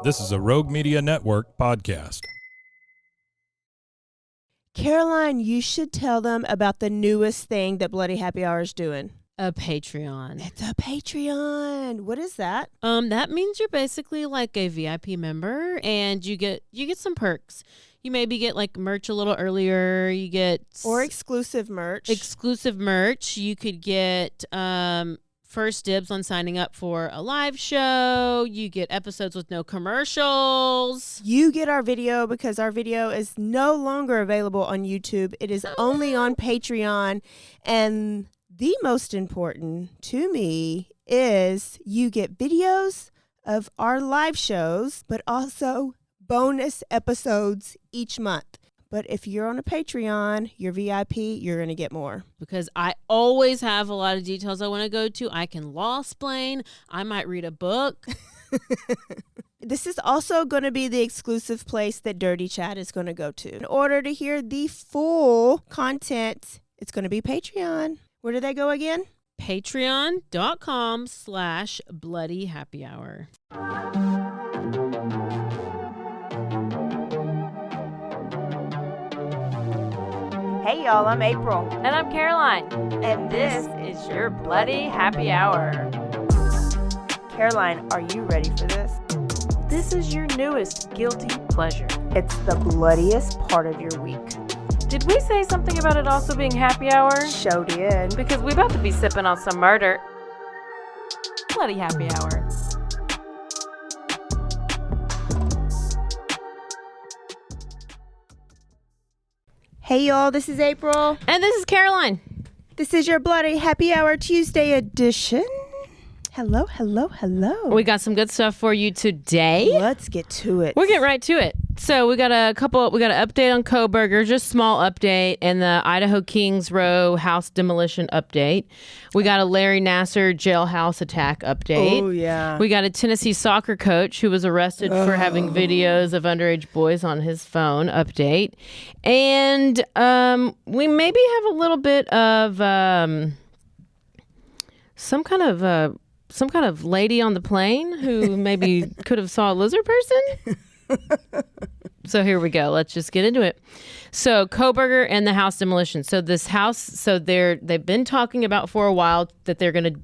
This is a Rogue Media Network podcast. Caroline, you should tell them about the newest thing that Bloody Happy Hour is doing. A Patreon. It's a Patreon. What is that? That means you're basically like a VIP member, and you get some perks. You maybe get like merch a little earlier. You get Exclusive merch. You could get first dibs on signing up for a live show. You get episodes with no commercials. You get our video because our video is no longer available on YouTube. It is only on Patreon. And the most important to me is you get videos of our live shows, but also bonus episodes each month. But if you're on a Patreon, you're VIP, you're going to get more. Because I always have a lot of details I want to go to. I can law-splain. I might read a book. This is also going to be the exclusive place that Dirty Chat is going to go to. In order to hear the full content, it's going to be Patreon. Where do they go again? Patreon.com/BloodyHappyHour. Hey y'all, I'm April. And I'm Caroline. And This is your Bloody Happy Hour. Caroline, are you ready for this? This is your newest guilty pleasure. It's the bloodiest part of your week. Did we say something about it also being happy hour? Show did. Because we about to be sipping on some murder. Bloody Happy Hour. Hey y'all, this is April. And this is Caroline. This is your Bloody Happy Hour Tuesday edition. Hello, hello, hello. We got some good stuff for you today. Let's get to it. We're getting right to it. So we got an update on Kohberger, just small update, and the Idaho Kings Row house demolition update. We got a Larry Nasser jailhouse attack update. Oh, yeah. We got a Tennessee soccer coach who was arrested for having videos of underage boys on his phone update. And we maybe have a little bit of some kind of lady on the plane who maybe could have saw a lizard person. So here we go. Let's just get into it. So Kohberger and the house demolition. So this house, they've been talking about for a while that they're going to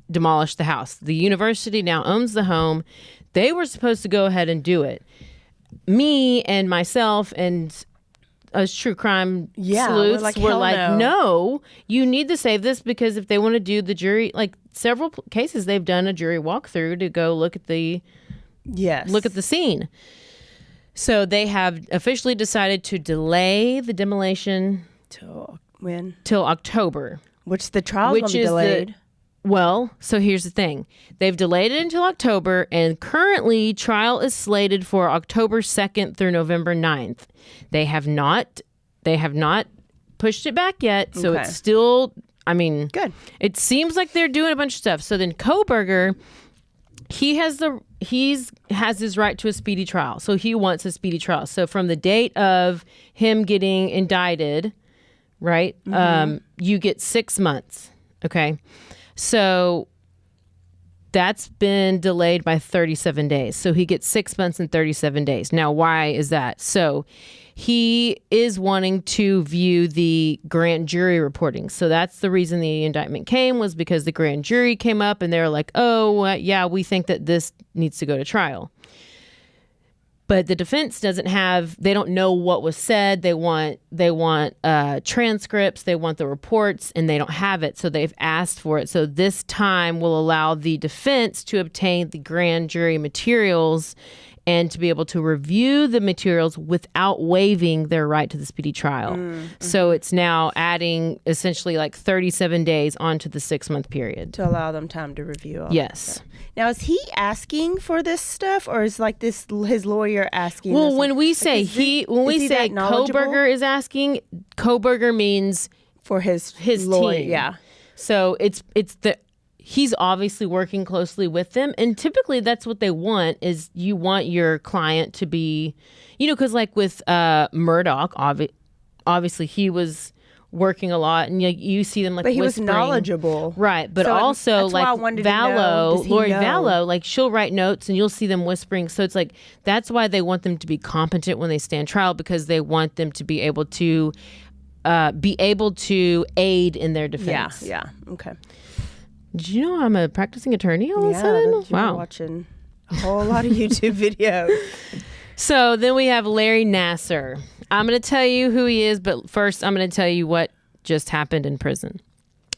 demolish the house. The university now owns the home. They were supposed to go ahead and do it. Me and myself and us true crime sleuths were like, no, you need to save this, because if they want to do the jury, like several cases, they've done a jury walkthrough to go look at the scene. So they have officially decided to delay the demolition Till when? till October. Which the trial's going to be delayed. So here's the thing. They've delayed it until October, and currently trial is slated for October 2nd through November 9th. They have not pushed it back yet, so Okay. it's still, Good. It seems like they're doing a bunch of stuff. So then Kohberger, he has his right to a speedy trial. So he wants a speedy trial. So from the date of him getting indicted, right, you get 6 months. Okay. So that's been delayed by 37 days. So he gets 6 months and 37 days. Now, why is that? So he is wanting to view the grand jury reporting. So that's the reason the indictment came, was because the grand jury came up and they were like, yeah, we think that this needs to go to trial. But the defense they don't know what was said. They want transcripts, they want the reports, and they don't have it. So they've asked for it. So this time will allow the defense to obtain the grand jury materials and to be able to review the materials without waiving their right to the speedy trial. So it's now adding essentially like 37 days onto the 6-month period. To allow them time to review all Yes. that stuff. Now, is he asking for this stuff, or is like this his lawyer asking? Well, this? when we say is he that knowledgeable? Kohberger is asking, Kohberger means For his lawyer. team. Yeah. So he's obviously working closely with them, and typically that's what they want. Is you want your client to be, because like with Murdoch, obviously he was working a lot, and you see them like But he whispering. was knowledgeable. Right, but So also that's why I like wanted to know, does he Lori know? Vallow, like she'll write notes and you'll see them whispering. So it's like that's why they want them to be competent when they stand trial, because they want them to be able to aid in their defense. Yeah. Okay. Did you know I'm a practicing attorney all of a sudden? You've been watching a whole lot of YouTube videos. So then we have Larry Nasser. I'm going to tell you who he is, but first I'm going to tell you what just happened in prison.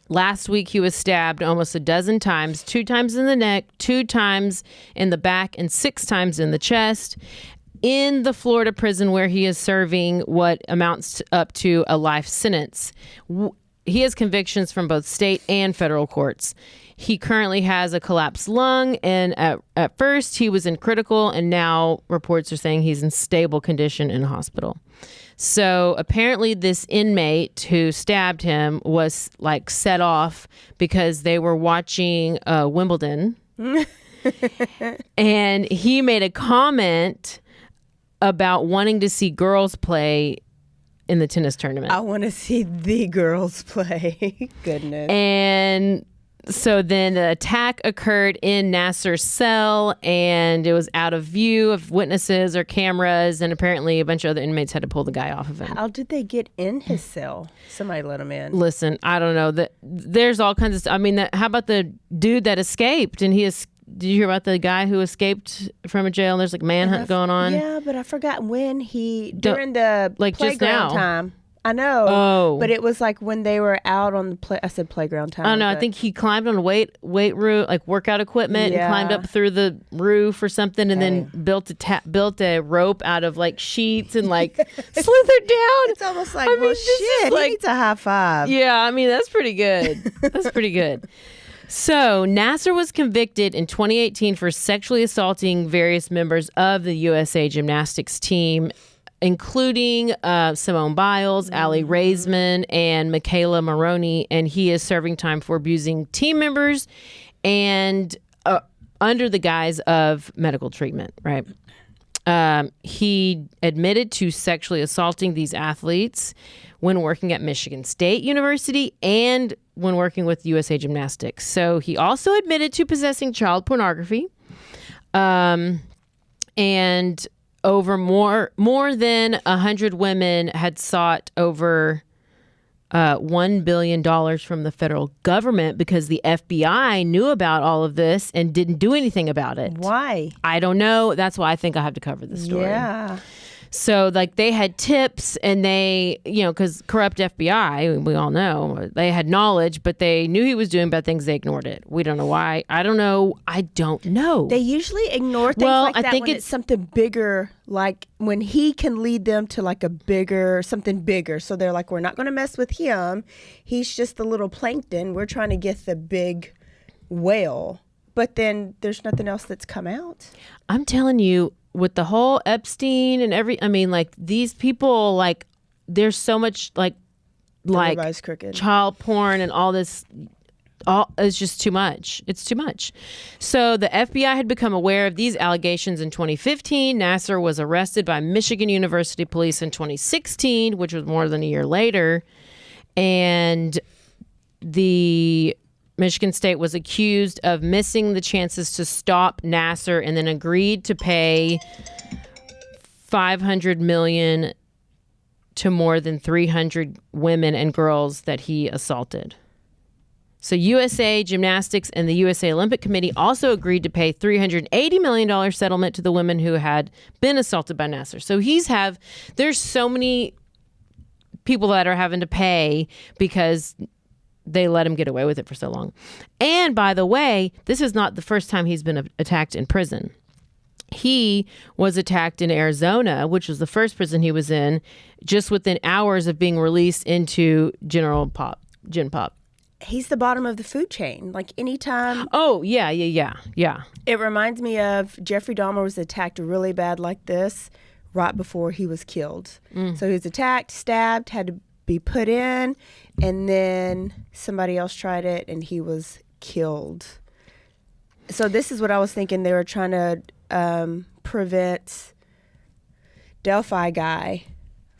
Last week he was stabbed almost a dozen times, 2 times in the neck, 2 times in the back, and 6 times in the chest in the Florida prison where he is serving what amounts up to a life sentence. He has convictions from both state and federal courts. He currently has a collapsed lung, and at first he was in critical, and now reports are saying he's in stable condition in a hospital. So apparently this inmate who stabbed him was like set off because they were watching Wimbledon. And he made a comment about wanting to see girls play in the tennis tournament. I want to see the girls play. Goodness. And so then the attack occurred in Nasser's cell, and it was out of view of witnesses or cameras, and apparently a bunch of other inmates had to pull the guy off of him. How did they get in his cell? Somebody let him in. Listen, I don't know. There's all kinds of stuff. I mean, how about the dude that escaped? And did you hear about the guy who escaped from a jail? There's like manhunt going on. Yeah, but I forgot when during the like just now. playground time. I know. Oh. But it was like when they were out on the I said playground time. I don't know. I but- think he climbed on weight room, like workout equipment, and climbed up through the roof or something, and then built a rope out of like sheets and like slithered down. It's almost like, this is shit, like- he needs a high five. Yeah, I mean, that's pretty good. That's pretty good. So Nasser was convicted in 2018 for sexually assaulting various members of the USA Gymnastics team, including Simone Biles, Allie Raisman, and Michaela Maroney, and he is serving time for abusing team members and under the guise of medical treatment, right? He admitted to sexually assaulting these athletes when working at Michigan State University and when working with USA Gymnastics. So he also admitted to possessing child pornography, and over more than 100 women had sought over $1 billion from the federal government because the FBI knew about all of this and didn't do anything about it. Why? I don't know. That's why I think I have to cover this story. Yeah. So like they had tips, and they, because corrupt FBI, we all know, they had knowledge, but they knew he was doing bad things. They ignored it. We don't know why. I don't know. They usually ignore things like that when it's something bigger, like when he can lead them to like something bigger. So they're like, we're not going to mess with him. He's just the little plankton. We're trying to get the big whale. But then there's nothing else that's come out. I'm telling you, with the whole Epstein and like these people, like there's so much like Everybody's crooked. child porn and all this. It's just too much. It's too much. So the FBI had become aware of these allegations in 2015. Nasser was arrested by Michigan University police in 2016, which was more than a year later. And the Michigan State was accused of missing the chances to stop Nasser, and then agreed to pay $500 million to more than 300 women and girls that he assaulted. So USA Gymnastics and the USA Olympic Committee also agreed to pay $380 million settlement to the women who had been assaulted by Nasser. So there's so many people that are having to pay because they let him get away with it for so long. And by the way, this is not the first time he's been attacked in prison. He was attacked in Arizona, which was the first prison he was in, just within hours of being released into Gen Pop. He's the bottom of the food chain. Like anytime. Oh, yeah. It reminds me of Jeffrey Dahmer was attacked really bad like this right before he was killed. So he was attacked, stabbed, had to be put in, and then somebody else tried it and he was killed. So this is what I was thinking. They were trying to prevent Delphi guy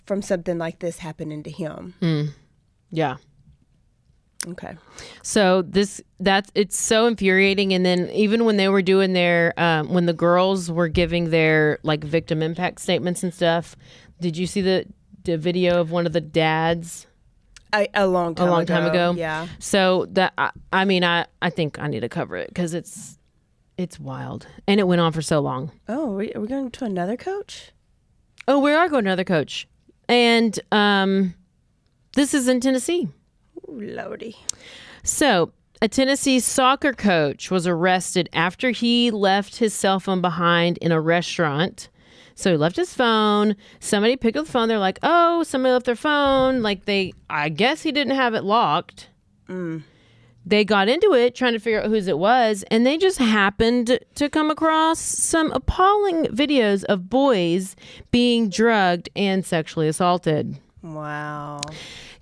from something like this happening to him. Yeah. Okay. So it's so infuriating. And then even when they were doing their, when the girls were giving their like victim impact statements and stuff, did you see the video of one of the dads? A long time ago. Yeah. So that, I think I need to cover it because it's wild. And it went on for so long. Oh, are we going to another coach? Oh, we are going to another coach. And this is in Tennessee. Ooh, Lordy. So a Tennessee soccer coach was arrested after he left his cell phone behind in a restaurant. So he left his phone. Somebody picked up the phone. They're like, oh, somebody left their phone. I guess he didn't have it locked. They got into it trying to figure out whose it was. And they just happened to come across some appalling videos of boys being drugged and sexually assaulted. Wow.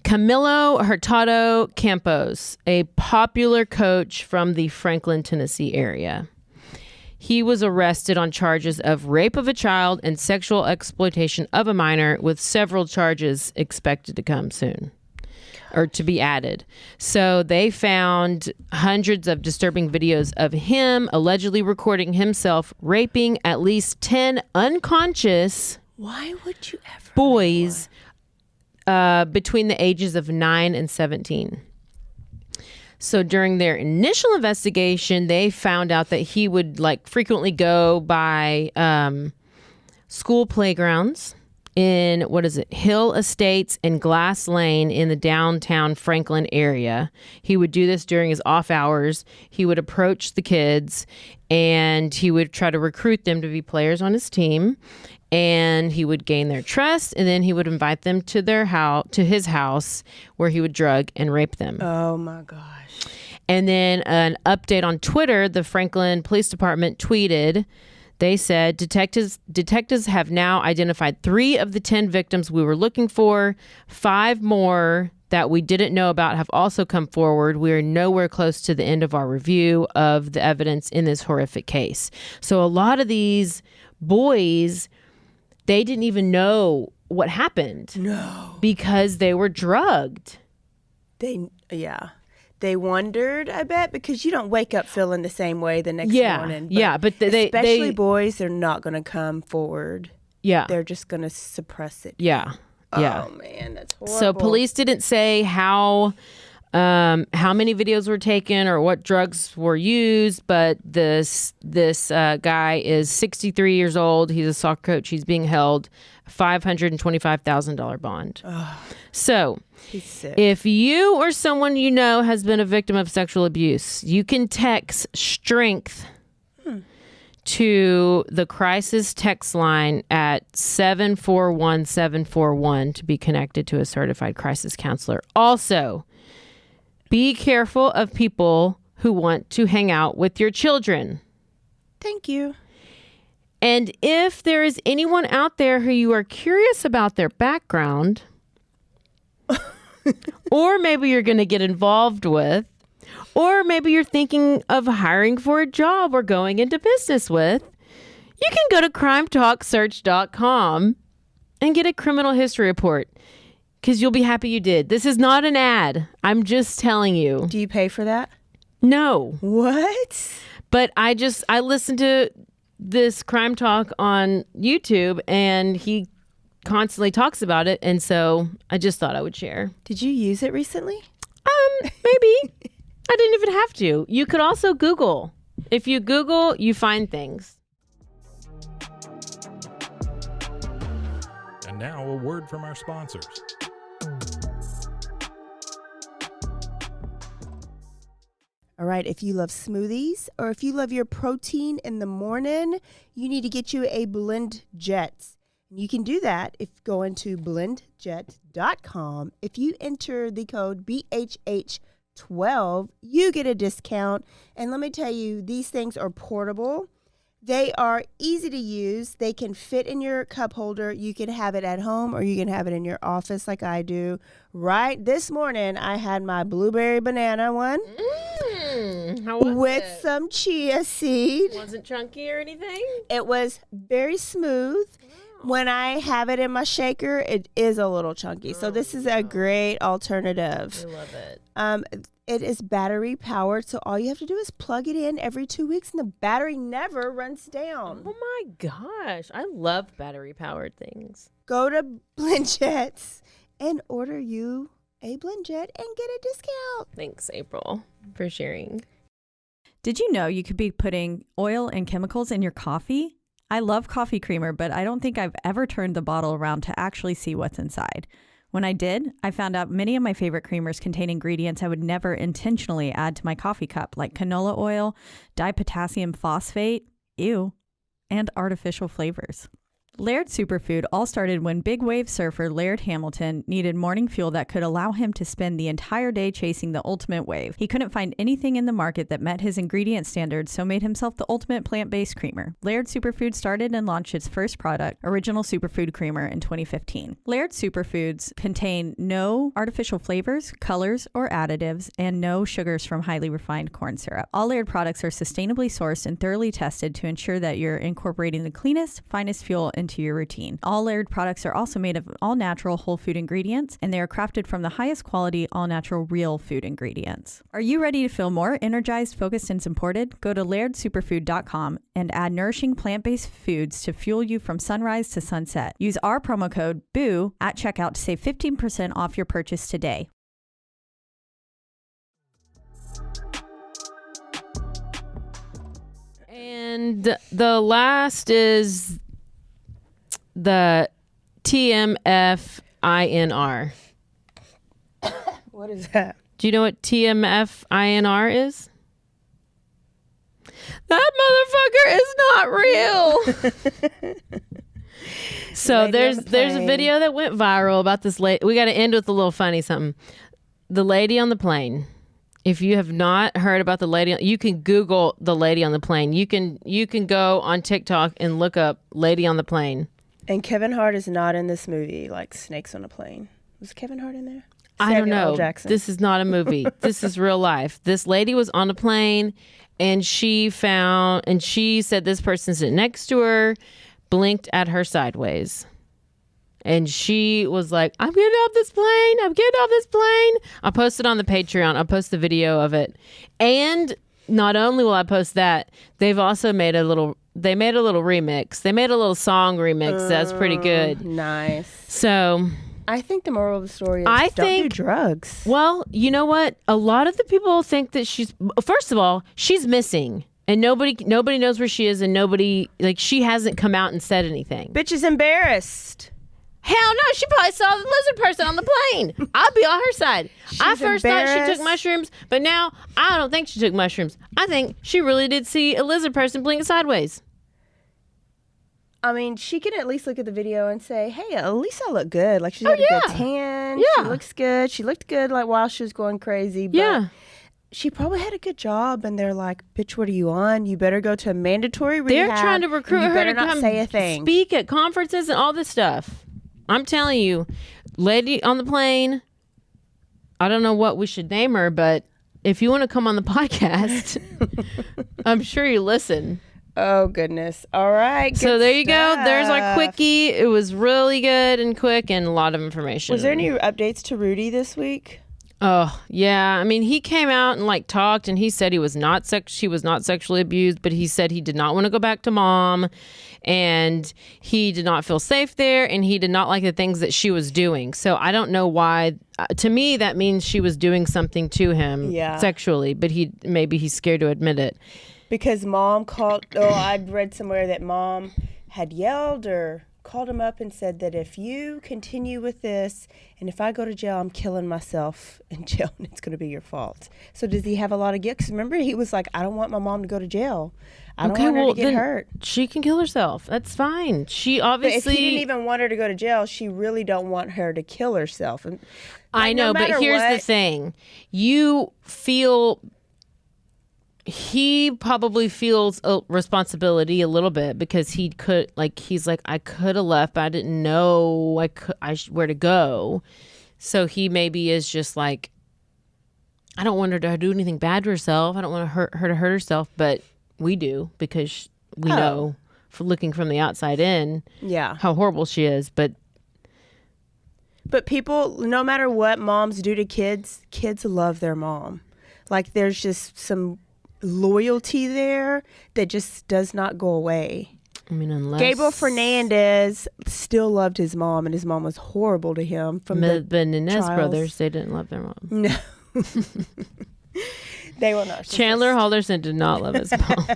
Camilo Hurtado Campos, a popular coach from the Franklin, Tennessee area. He was arrested on charges of rape of a child and sexual exploitation of a minor, with several charges expected to come soon or to be added. So they found hundreds of disturbing videos of him allegedly recording himself raping at least 10 unconscious Why would you ever boys between the ages of 9 and 17. So during their initial investigation, they found out that he would frequently go by school playgrounds in, Hill Estates and Glass Lane in the downtown Franklin area. He would do this during his off hours. He would approach the kids and he would try to recruit them to be players on his team. And he would gain their trust, and then he would invite them to his house, where he would drug and rape them. Oh my gosh. And then an update on Twitter, the Franklin Police Department tweeted, they said, detectives have now identified 3 of the 10 victims we were looking for. 5 more that we didn't know about have also come forward. We are nowhere close to the end of our review of the evidence in this horrific case. So a lot of these boys, they didn't even know what happened. No. Because they were drugged. They wondered, I bet, because you don't wake up feeling the same way the next morning. But especially boys, they're not going to come forward. Yeah. They're just going to suppress it. Yeah. Oh, man, that's horrible. So police didn't say how many videos were taken or what drugs were used, but this guy is 63 years old. He's a soccer coach. He's being held $525,000 bond. So he's sick. If you or someone you know has been a victim of sexual abuse, you can text STRENGTH to the crisis text line at 741-741 to be connected to a certified crisis counselor. Also, be careful of people who want to hang out with your children. Thank you. And if there is anyone out there who you are curious about their background, or maybe you're going to get involved with, or maybe you're thinking of hiring for a job or going into business with, you can go to crimetalksearch.com and get a criminal history report. Because you'll be happy you did. This is not an ad. I'm just telling you. Do you pay for that? No. What? But I listened to this Crime Talk on YouTube, and he constantly talks about it. And so I just thought I would share. Did you use it recently? Maybe. I didn't even have to. You could also Google. If you Google, you find things. And now a word from our sponsors. All right, if you love smoothies or if you love your protein in the morning, you need to get you a Blend Jet. You can do that if you go into blendjet.com. If you enter the code BHH12, you get a discount. And let me tell you, these things are portable. They are easy to use. They can fit in your cup holder. You can have it at home or you can have it in your office like I do. Right this morning, I had my blueberry banana one How was with it? some chia seed. Wasn't chunky or anything? It was very smooth. when I have it in my shaker, it is a little chunky. So this is a great alternative. I love it. It is battery powered, so all you have to do is plug it in every 2 weeks, and the battery never runs down. Oh my gosh, I love battery powered things. Go to BlendJets and order you a BlendJet and get a discount. Thanks, April, for sharing. Did you know you could be putting oil and chemicals in your coffee? I love coffee creamer, but I don't think I've ever turned the bottle around to actually see what's inside. When I did, I found out many of my favorite creamers contain ingredients I would never intentionally add to my coffee cup, like canola oil, dipotassium phosphate, ew, and artificial flavors. Laird Superfood all started when big wave surfer Laird Hamilton needed morning fuel that could allow him to spend the entire day chasing the ultimate wave. He couldn't find anything in the market that met his ingredient standards, so made himself the ultimate plant-based creamer. Laird Superfood started and launched its first product, Original Superfood Creamer, in 2015. Laird Superfoods contain no artificial flavors, colors, or additives, and no sugars from highly refined corn syrup. All Laird products are sustainably sourced and thoroughly tested to ensure that you're incorporating the cleanest, finest fuel into your routine. All Laird products are also made of all-natural whole food ingredients, and they are crafted from the highest quality all-natural real food ingredients. Are you ready to feel more energized, focused, and supported? Go to lairdsuperfood.com and add nourishing plant-based foods to fuel you from sunrise to sunset. Use our promo code BOO at checkout to save 15% off your purchase today. And the last is the TMFINR. What is that? Do you know what TMFINR is? That motherfucker is not real. So there's a video that went viral about this lady. We got to end with a little funny something. The lady on the plane. If you have not heard about the lady, you can Google the lady on the plane. You can go on TikTok and look up lady on the plane. And Kevin Hart is not in this movie, like Snakes on a Plane. Was Kevin Hart in there? I don't Samuel L. know. Jackson. This is not a movie. This is real life. This lady was on a plane, and she said this person sitting next to her blinked at her sideways. And she was like, I'm getting off this plane. I'm getting off this plane. I'll post it on the Patreon. I'll post the video of it. And not only will I post that, they've also made a little remix. They made a little song remix that's pretty good. Nice. So I think the moral of the story is don't do drugs. Well, you know what? A lot of the people think that first of all, she's missing. And nobody knows where she is, and she hasn't come out and said anything. Bitch is embarrassed. Hell no, she probably saw the lizard person on the plane. I'll be on her side. I first thought she took mushrooms, but now I don't think she took mushrooms. I think she really did see a lizard person blink sideways. I mean, she can at least look at the video and say, hey, at least I look good. Like, she's got a good tan. Yeah. She looks good. She looked good, like, while she was going crazy. But she probably had a good job, and they're like, bitch, what are you on? You better go to a mandatory rehab. They're trying to recruit her to come say a thing. Speak at conferences and all this stuff. I'm telling you, lady on the plane, I don't know what we should name her, but if you want to come on the podcast, I'm sure you listen. Oh, goodness. All right. So there you go. There's our quickie. It was really good and quick and a lot of information. Was there any updates to Rudy this week? Oh, yeah. I mean, he came out and talked, and he said he was not sexually abused, but he said he did not want to go back to mom, and he did not feel safe there, and he did not like the things that she was doing. So I don't know why. To me, that means she was doing something to him sexually, but maybe he's scared to admit it. Because mom called. Oh, I'd read somewhere that mom had yelled or called him up and said that if you continue with this, and if I go to jail, I'm killing myself in jail, and it's going to be your fault. So does he have a lot of guilt? 'Cause remember, he was like, I don't want my mom to go to jail. I don't want her to get hurt. She can kill herself. That's fine. She obviously. But if he didn't even want her to go to jail, she really don't want her to kill herself. And I know, but here's the thing. You feel. He probably feels a responsibility a little bit because he's like, I could have left, but I didn't know where to go. So he maybe is just like, I don't want her to do anything bad to herself. I don't want her to hurt herself, but we do because we know looking from the outside in, Yeah. how horrible she is. But people, no matter what moms do to kids, kids love their mom. Like there's just some loyalty there that just does not go away. I mean, unless Gabriel Fernandez still loved his mom, and his mom was horrible to him. From the Nunez trials. brothers, they didn't love their mom. No. They were not. Chandler Halderson did not love his mom.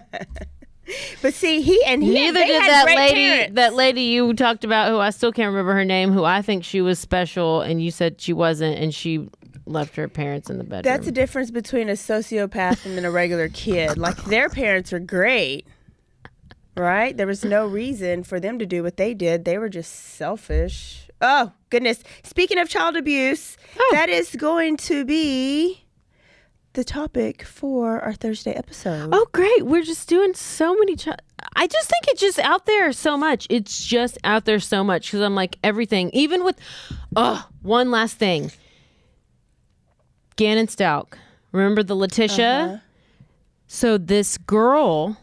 But see, Neither did that lady you talked about, who I still can't remember her name, who I think she was special, and you said she wasn't, and she left her parents in the bedroom. That's the difference between a sociopath and then a regular kid. Like their parents are great, right? There was no reason for them to do what they did. They were just selfish. Oh, goodness. Speaking of child abuse, that is going to be the topic for our Thursday episode. Oh, great. We're just doing so many. I just think it's just out there so much. It's just out there so much because I'm like everything, even with, one last thing. Gannon Stalk. Remember the Letitia? So this girl,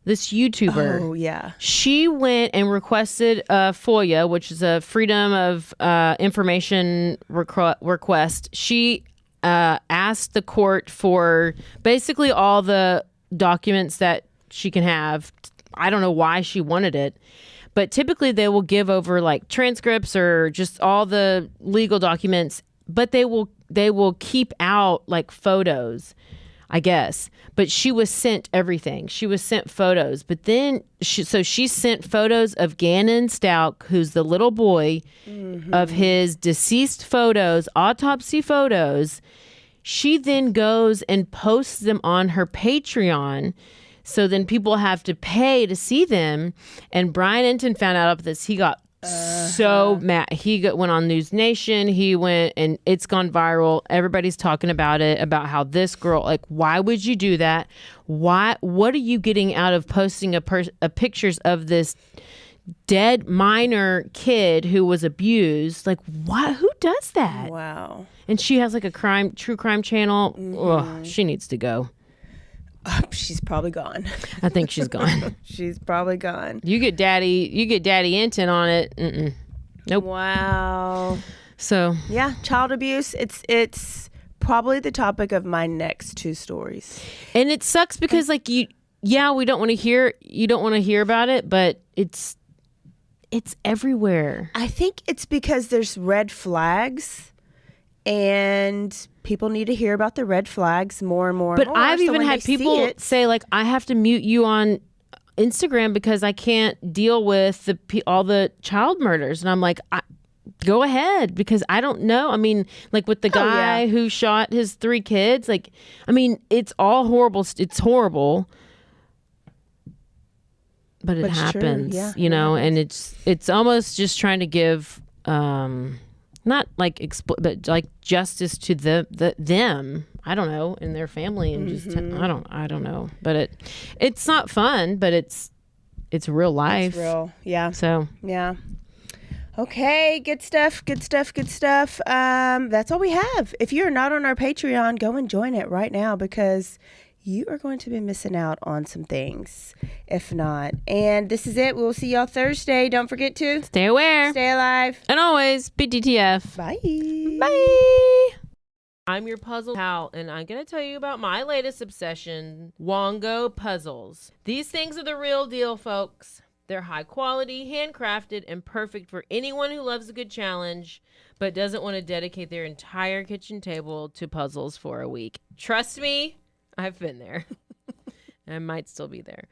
this YouTuber. Oh, yeah. She went and requested a FOIA, which is a Freedom of Information request. She asked the court for basically all the documents that she can have. I don't know why she wanted it, but typically they will give over like transcripts or just all the legal documents, but they will keep out like photos, I guess. But she was sent everything. She was sent photos. But then she sent photos of Gannon Stalk, who's the little boy, of his deceased photos, autopsy photos. She then goes and posts them on her Patreon. So then people have to pay to see them. And Brian Enton found out about this. He got so mad. He went on News Nation. He went and it's gone viral. Everybody's talking about it, about how this girl, like, why would you do that? What are you getting out of posting a pictures of this dead minor kid who was abused? Like, what? Who does that? Wow. And she has like a true crime channel. Ugh, she needs to go. She's probably gone. I think she's gone. She's probably gone. You get Daddy Enton on it. Mm-mm. Nope. Wow. So yeah, child abuse. It's probably the topic of my next two stories. And it sucks because like we don't want to hear about it, but it's everywhere. I think it's because there's red flags. And people need to hear about the red flags more and more. But and more. I've even had people say, like, I have to mute you on Instagram because I can't deal with all the child murders. And I'm like, go ahead, because I don't know. I mean, like with the guy who shot his 3 kids, like, I mean, it's all horrible. It's horrible. But it happens, you know, and it's almost just trying to give not like but like justice to them. I don't know, and their family, and just I don't know. But it's not fun, but it's real life. It's real, yeah. So yeah. Okay, good stuff. That's all we have. If you're not on our Patreon, go and join it right now because you are going to be missing out on some things if not. And this is it. We'll see y'all Thursday. Don't forget to stay aware, stay alive, and always be DTF. Bye. Bye. I'm your puzzle pal, and I'm going to tell you about my latest obsession, Wongo puzzles. These things are the real deal, folks. They're high quality, handcrafted, and perfect for anyone who loves a good challenge but doesn't want to dedicate their entire kitchen table to puzzles for a week. Trust me, I've been there. I might still be there.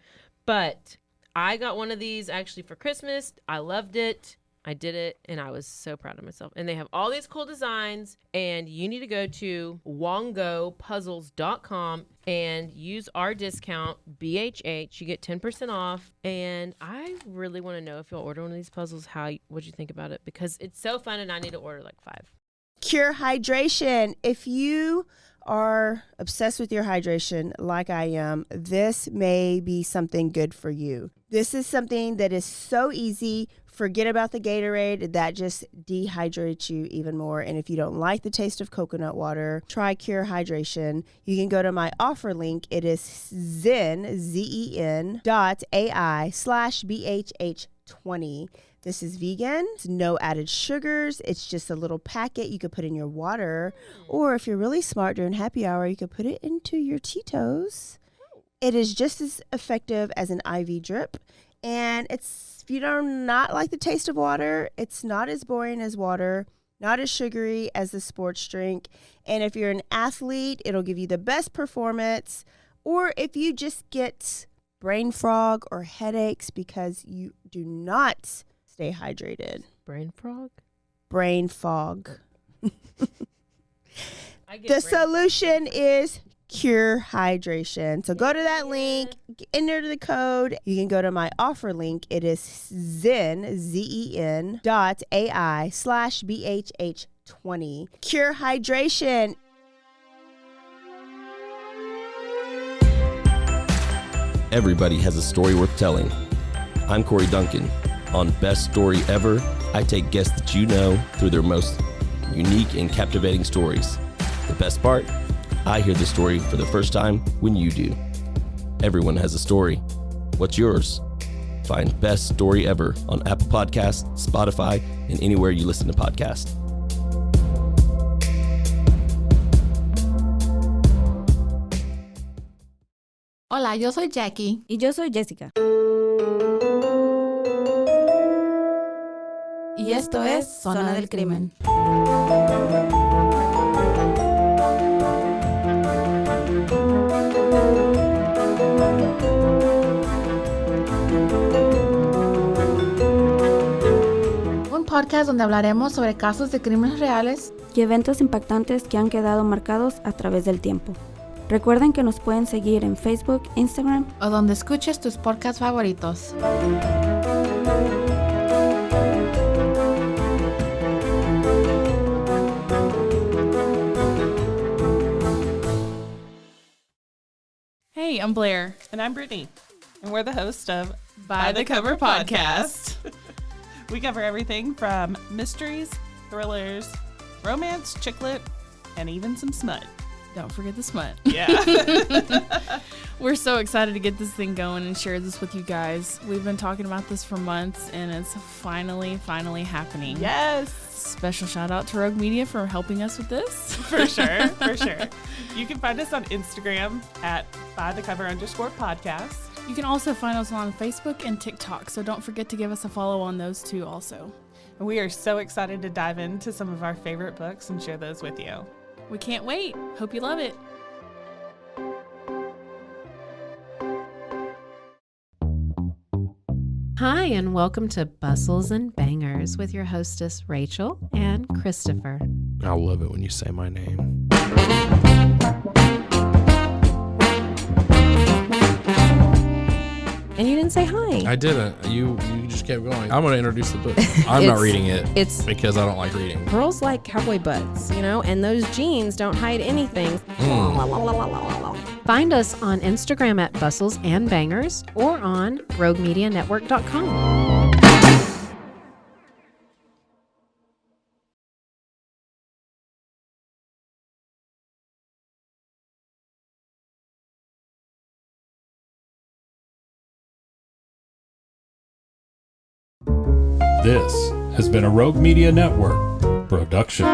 But I got one of these actually for Christmas. I loved it. I did it, and I was so proud of myself. And they have all these cool designs, and you need to go to wongopuzzles.com and use our discount, BHH. You get 10% off. And I really want to know if you'll order one of these puzzles, what'd you think about it? Because it's so fun, and I need to order like 5. Cure hydration. If you are obsessed with your hydration like I am, this may be something good for you. This is something that is so easy. Forget about the Gatorade. That just dehydrates you even more. And if you don't like the taste of coconut water, try Cure Hydration. You can go to my offer link. It is zen.ai/BHH20. This is vegan. It's no added sugars. It's just a little packet you could put in your water. Or if you're really smart during happy hour, you could put it into your Tito's. It is just as effective as an IV drip. And if you do not like the taste of water, it's not as boring as water, not as sugary as the sports drink. And if you're an athlete, it'll give you the best performance. Or if you just get brain fog or headaches because you do not stay hydrated. Brain frog? Brain fog. The solution is Cure Hydration. So go to that link, enter the code. You can go to my offer link. It is zen.ai/BHH20. Cure Hydration. Everybody has a story worth telling. I'm Corey Duncan. On Best Story Ever, I take guests that you know through their most unique and captivating stories. The best part? I hear the story for the first time when you do. Everyone has a story. What's yours? Find Best Story Ever on Apple Podcasts, Spotify, and anywhere you listen to podcasts. Hola, yo soy Jackie. Y yo soy Jessica. Y esto es Zona del Crimen. Un podcast donde hablaremos sobre casos de crímenes reales y eventos impactantes que han quedado marcados a través del tiempo. Recuerden que nos pueden seguir en Facebook, Instagram o donde escuches tus podcasts favoritos. Hey, I'm Blair. And I'm Brittany. And we're the host of By the Cover Podcast. We cover everything from mysteries, thrillers, romance, chick lit, and even some smut. Don't forget the smut. Yeah. We're so excited to get this thing going and share this with you guys. We've been talking about this for months, and it's finally happening. Yes. Special shout out to Rogue Media for helping us with this. For sure. You can find us on Instagram at bythecover_podcast. You can also find us on Facebook and TikTok, so don't forget to give us a follow on those too also. And we are so excited to dive into some of our favorite books and share those with you. We can't wait. Hope you love it. Hi, and welcome to Bustles and Bangers with your hostess, Rachel and Christopher. I love it when you say my name. And you didn't say hi. I didn't. You just kept going. I'm going to introduce the book. I'm not reading it. It's because I don't like reading. Girls like cowboy butts, and those jeans don't hide anything. Find us on Instagram at Bustles and Bangers or on roguemedianetwork.com. This has been a Rogue Media Network production.